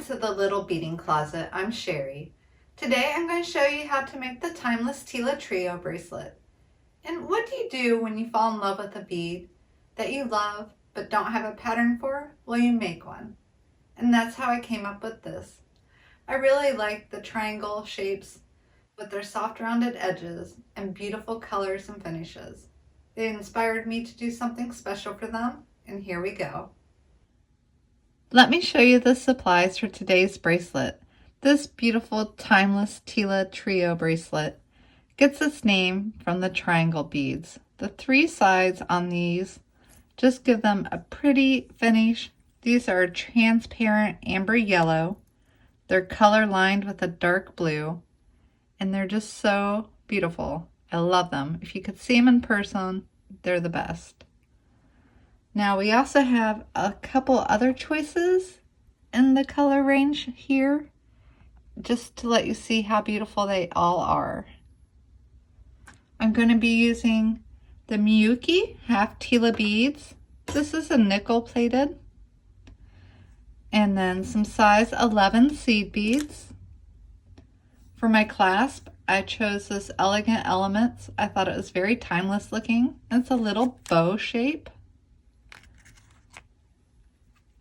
to the Little Beading Closet. I'm Sherry. Today I'm going to show you how to make the timeless Tila Trio bracelet. And what do you do when you fall in love with a bead that you love but don't have a pattern for? Well, you make one. And that's how I came up with this. I really like the triangle shapes with their soft rounded edges and beautiful colors and finishes. They inspired me to do something special for them, and here we go. Let me show you the supplies for today's bracelet. This beautiful timeless Tila Trio bracelet gets its name from the triangle beads. The three sides on these just give them a pretty finish. These are transparent amber yellow. They're color lined with a dark blue, and they're just so beautiful. I love them. If you could see them in person, they're the best. Now we also have a couple other choices in the color range here, just to let you see how beautiful they all are. I'm going to be using the Miyuki Half Tila beads. This is a nickel plated. And then some size 11 seed beads. For my clasp, I chose this Elegant Elements. I thought it was very timeless looking. It's a little bow shape.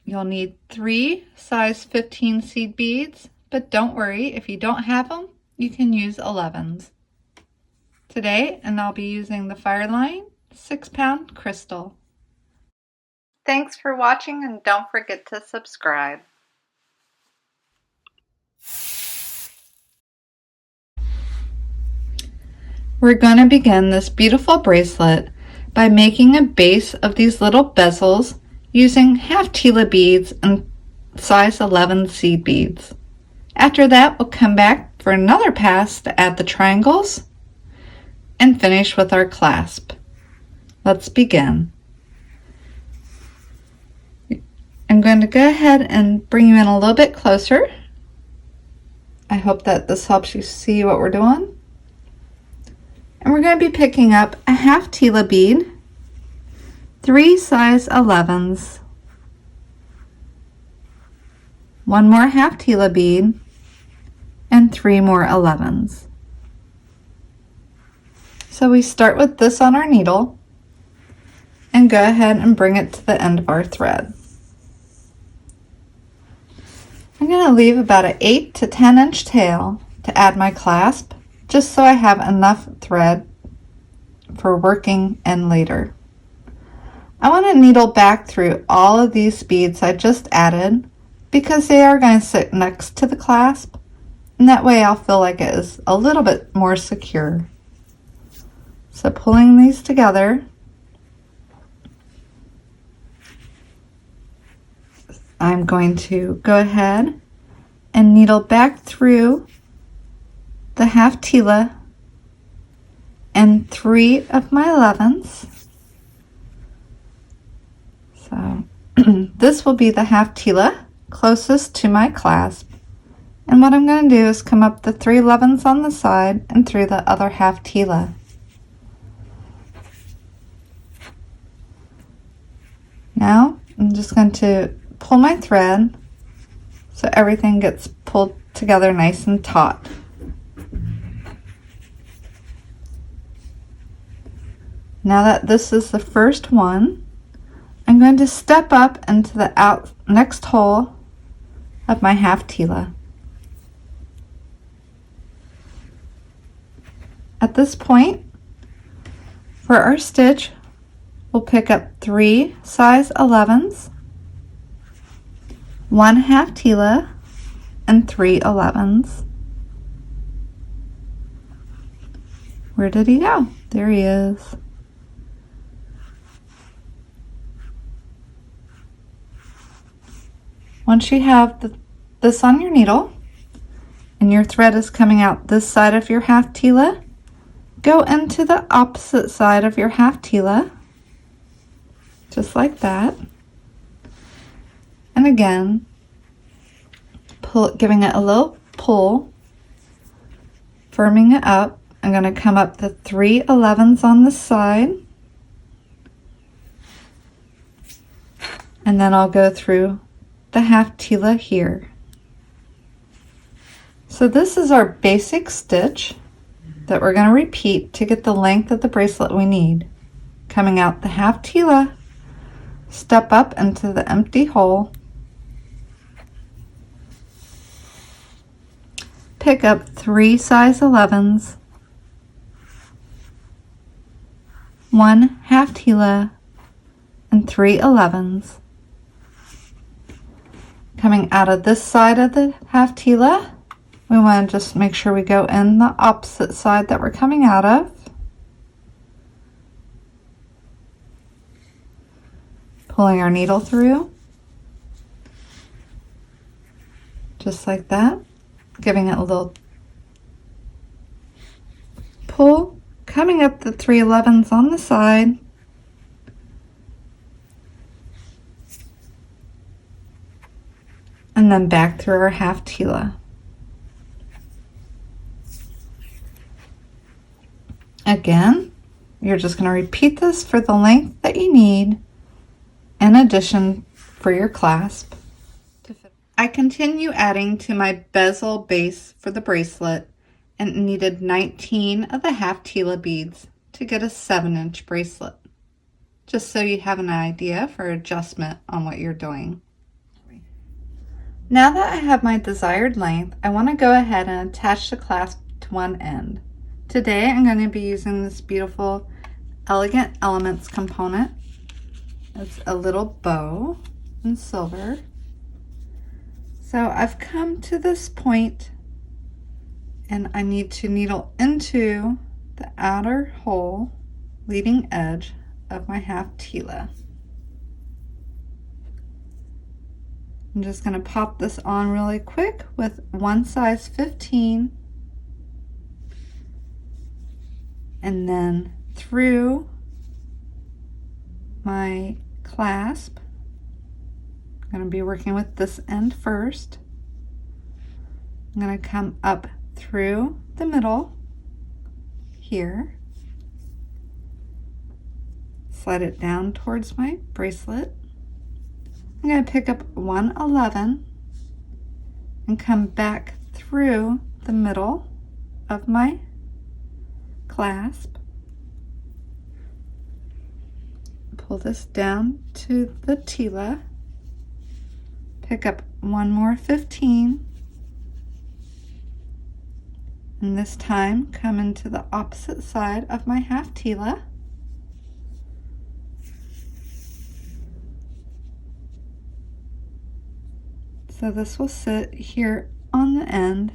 You'll need 3 size 15 seed beads, but don't worry, if you don't have them, you can use 11s. Today, and I'll be using the Fireline 6-pound crystal. Thanks for watching, and don't forget to subscribe. We're going to begin this beautiful bracelet by making a base of these little bezels using half Tila beads and size 11 seed beads. After that, we'll come back for another pass to add the triangles and finish with our clasp. Let's begin. I'm going to go ahead and bring you in a little bit closer. I hope that this helps you see what we're doing. And we're going to be picking up a half Tila bead, 3 size 11s, 1 more half Tila bead, and 3 more 11s. So we start with this on our needle and go ahead and bring it to the end of our thread. I'm going to leave about an 8 to 10 inch tail to add my clasp, just so I have enough thread for working in later. I want to needle back through all of these beads I just added because they are going to sit next to the clasp, and that way I'll feel like it is a little bit more secure. So pulling these together, I'm going to go ahead and needle back through the half Tila and 3 of my 11s. So this will be the half Tila closest to my clasp. And what I'm going to do is come up the 3 11s on the side and through the other half Tila. Now I'm just going to pull my thread so everything gets pulled together nice and taut. Now that this is the first one, I'm going to step up into the next hole of my half Tila. At this point, for our stitch, we'll pick up 3 size 11s, 1 half Tila, and 3 11s. Where did he go? There he is. Once you have this on your needle and your thread is coming out this side of your half Tila, go into the opposite side of your half Tila, just like that. And again, giving it a little pull, firming it up. I'm going to come up the 3 11s on the side, and then I'll go through the half Tila here. So this is our basic stitch that we're going to repeat to get the length of the bracelet we need. Coming out the half Tila, step up into the empty hole, pick up 3 size 11s, 1 half Tila, and 3 11s. Coming out of this side of the half Tila, we want to just make sure we go in the opposite side that we're coming out of. Pulling our needle through, just like that, giving it a little pull, coming up the 3 11s on the side, and then back through our half Tila. Again, you're just going to repeat this for the length that you need, in addition for your clasp. I continue adding to my bezel base for the bracelet and needed 19 of the half Tila beads to get a 7-inch bracelet, just so you have an idea for adjustment on what you're doing. Now that I have my desired length, I want to go ahead and attach the clasp to one end. Today I'm going to be using this beautiful Elegant Elements component. It's a little bow in silver. So I've come to this point and I need to needle into the outer hole, leading edge of my half Tila. I'm just going to pop this on really quick with 1 size 15 and then through my clasp. I'm going to be working with this end first. I'm going to come up through the middle here, slide it down towards my bracelet. I'm going to pick up 1 11 and come back through the middle of my clasp. Pull this down to the Tila, pick up 1 more 15, and this time come into the opposite side of my half Tila. So this will sit here on the end,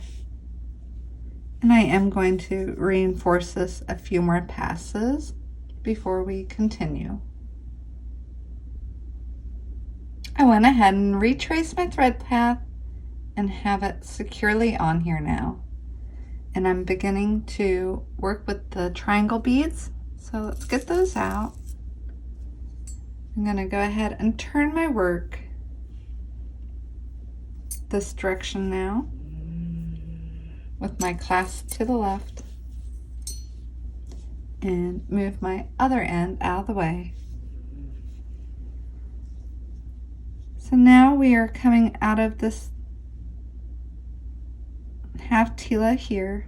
and I am going to reinforce this a few more passes before we continue. I went ahead and retraced my thread path and have it securely on here now. And I'm beginning to work with the triangle beads. So let's get those out. I'm going to go ahead and turn my work this direction now with my clasp to the left and move my other end out of the way. So now we are coming out of this half Tila here,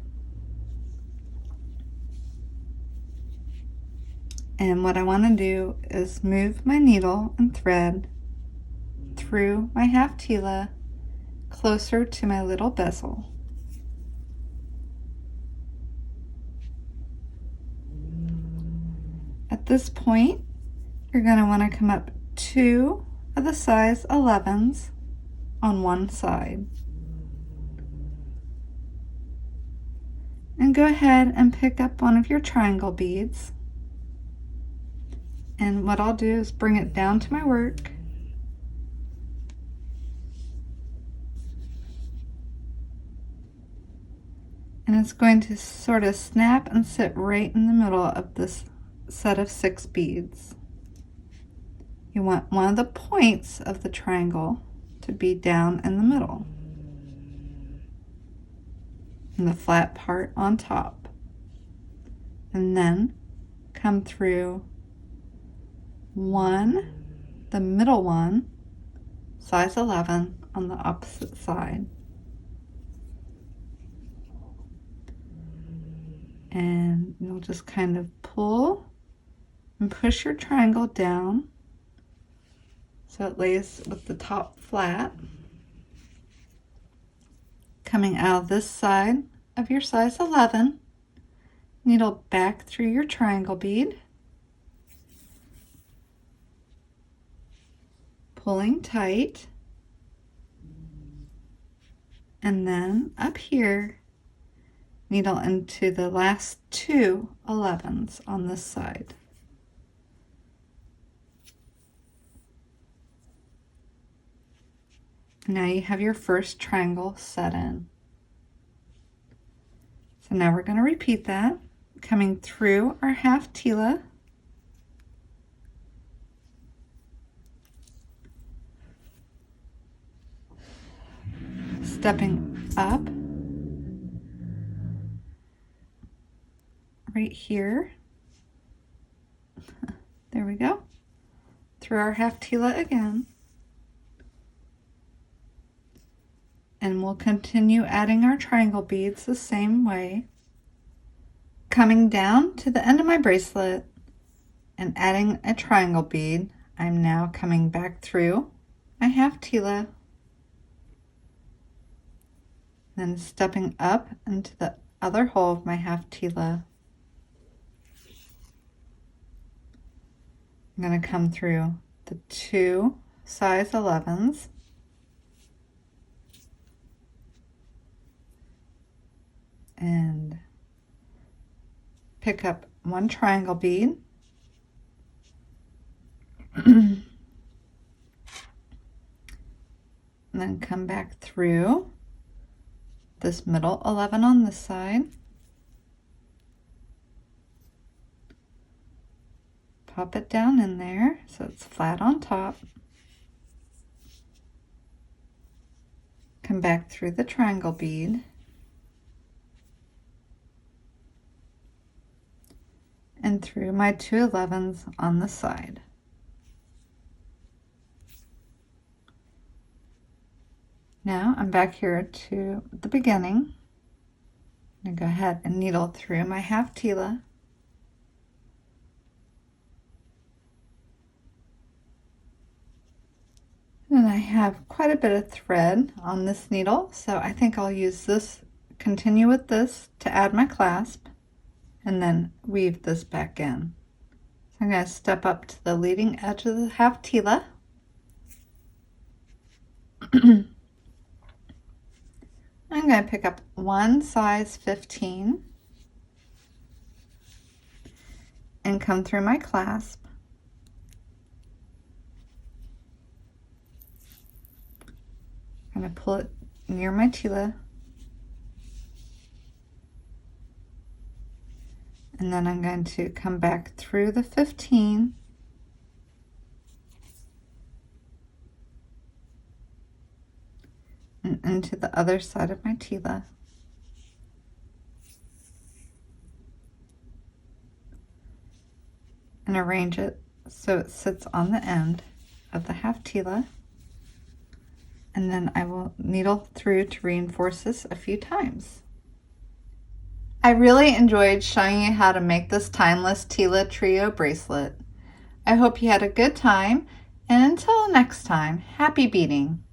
and what I want to do is move my needle and thread through my half Tila closer to my little bezel. At this point, you're going to want to come up 2 of the size 11s on one side. And go ahead and pick up one of your triangle beads. And what I'll do is bring it down to my work. And it's going to sort of snap and sit right in the middle of this set of 6 beads. You want one of the points of the triangle to be down in the middle, and the flat part on top. And then come through 1, the middle one, size 11 on the opposite side. And you'll just kind of pull and push your triangle down so it lays with the top flat. Coming out of this side of your size 11, needle back through your triangle bead, pulling tight, and then up here, needle into the last 2 11s on this side. Now you have your first triangle set in. So now we're going to repeat that, coming through our half Tila, stepping up right here. There we go. Through our half Tila again. And we'll continue adding our triangle beads the same way. Coming down to the end of my bracelet and adding a triangle bead, I'm now coming back through my half Tila, then stepping up into the other hole of my half Tila. I'm going to come through the 2 size 11s, and pick up 1 triangle bead, and then come back through this middle 11 on this side, pop it down in there so it's flat on top, come back through the triangle bead, and through my 2 11s on the side. Now I'm back here to the beginning. I'm going to go ahead and needle through my half Tila, and I have quite a bit of thread on this needle, so I think I'll use this, continue with this to add my clasp, and then weave this back in. So I'm going to step up to the leading edge of the half Tila, I'm going to pick up 1 size 15 and come through my clasp, I'm going to pull it near my Tila, and then I'm going to come back through the 15 and into the other side of my Tila, and arrange it so it sits on the end of the half Tila, and then I will needle through to reinforce this a few times. I really enjoyed showing you how to make this timeless Tila Trio bracelet. I hope you had a good time, and until next time, happy beading!